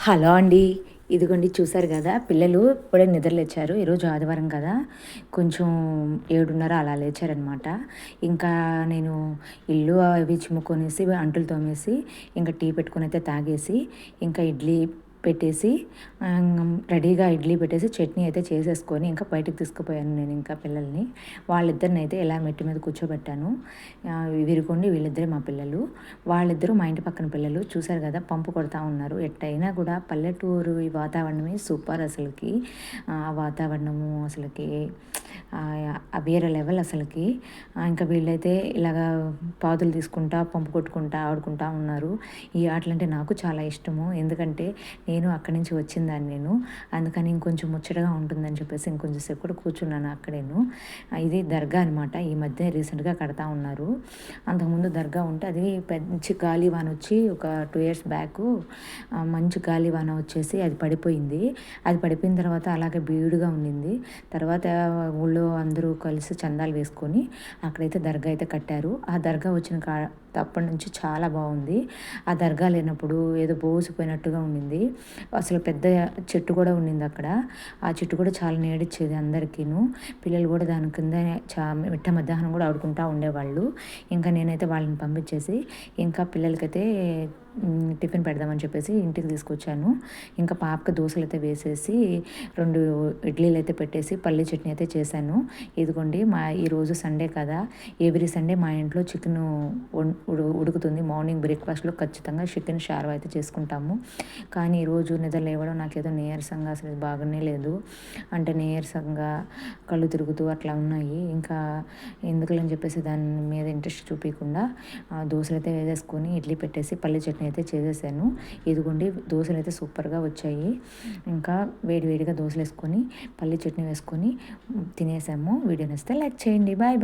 Hello అండి. ఇదిగోండి చూసారు గదా! పిల్లలు ఇప్పుడే నిద్రలేచారు. ఈరోజు ఆదివారం కదా! కొంచెం 7:30 అలా లేచారనమాట. ఇంకా నేను ఇల్లు అవి చిమ్ముకొనేసి, అంట్లు తోమేసి, ఇంకా టీ పెట్టుకొనైతే తాగేసి, ఇంకా ఇడ్లీ పెట్టేసి రెడీగా ఇడ్లీ పెట్టేసి, చట్నీ అయితే చేసేసుకొని ఇంకా బయటకి తీసుకుపోయాను నేను ఇంకా పిల్లల్ని. వాళ్ళిద్దరినైతే ఇలా మెట్టు మీద కూర్చోబెట్టాను. వీరిగోండి వీళ్ళిద్దరే మా పిల్లలు. వాళ్ళిద్దరూ మా ఇంటి పక్కన పిల్లలు. చూసారు కదా! పంపు కొడతా ఉన్నారు. ఎట్టయినా కూడా పల్లెటూరు ఈ వాతావరణమే సూపర్ అసలకి. ఆ వాతావరణము అసలకి వేరే లెవెల్ అసలకి. ఇంకా వీళ్ళైతే ఇలాగా పాదులు తీసుకుంటా, పంపు కొట్టుకుంటా, ఆడుకుంటా ఉన్నారు. ఈ ఆటలంటే నాకు చాలా ఇష్టము. ఎందుకంటే నేను అక్కడి నుంచి వచ్చిందాన్ని నేను. అందుకని ఇంకొంచెం ముచ్చటగా ఉంటుందని చెప్పేసి ఇంకొంచెం సేపు కూడా కూర్చున్నాను అక్కడేను. ఇది దర్గా అనమాట. ఈ మధ్య రీసెంట్గా కడతా ఉన్నారు. అంతకుముందు దర్గా ఉంటే అది మంచి గాలివాన వచ్చి ఒక 2 ఇయర్స్ బ్యాకు మంచి గాలివాన వచ్చేసి అది పడిపోయింది. అది పడిపోయిన తర్వాత అలాగే బీడుగా ఉండింది. తర్వాత ఊళ్ళో అందరూ కలిసి చందాలు వేసుకొని అక్కడైతే దర్గా అయితే కట్టారు. ఆ దర్గా వచ్చిన అప్పటి నుంచి చాలా బాగుంది. ఆ దర్గా లేనప్పుడు ఏదో బోసిపోయినట్టుగా ఉండింది. అసలు పెద్ద చెట్టు కూడా ఉండింది అక్కడ. ఆ చెట్టు కూడా చాలా నీడిచ్చేది అందరికీను. పిల్లలు కూడా దాని కింద మిట్ట మధ్యాహ్నం కూడా ఆడుకుంటూ ఉండేవాళ్ళు. ఇంకా నేనైతే వాళ్ళని పంపించేసి ఇంకా పిల్లలకైతే టిఫిన్ పెడదామని చెప్పేసి ఇంటికి తీసుకొచ్చాను. ఇంకా పాపకి దోశలు అయితే వేసేసి 2 ఇడ్లీలు అయితే పెట్టేసి పల్లీ చట్నీ అయితే చేశాను. ఇదిగోండి ఈరోజు సండే కదా! ఎవ్రీ సండే మా ఇంట్లో చికెను ఉడుకుతుంది. మార్నింగ్ బ్రేక్ఫాస్ట్‌లో ఖచ్చితంగా చికెన్ షార్వా అయితే చేసుకుంటాము. కానీ ఈరోజు నిద్ర లేవడం నాకేదో నీరసంగా అసలు బాగానే లేదు. అంటే నీరసంగా కళ్ళు తిరుగుతూ అట్లా ఉన్నాయి. ఇంకా ఎందుకులే అని చెప్పేసి దాని మీద ఇంట్రెస్ట్ చూపియకుండా దోశలు అయితే వేసేసుకొని ఇడ్లీ పెట్టేసి పల్లీ చట్నీ అయితే చేసేసాను. ఇదిగోండి దోశలు అయితే సూపర్‌గా వచ్చాయి. ఇంకా వేడి వేడిగా దోశలు వేసుకొని పల్లీ చట్నీ వేసుకొని తినేసాము. వీడియో నచ్చితే లైక్ చేయండి. బాయ్.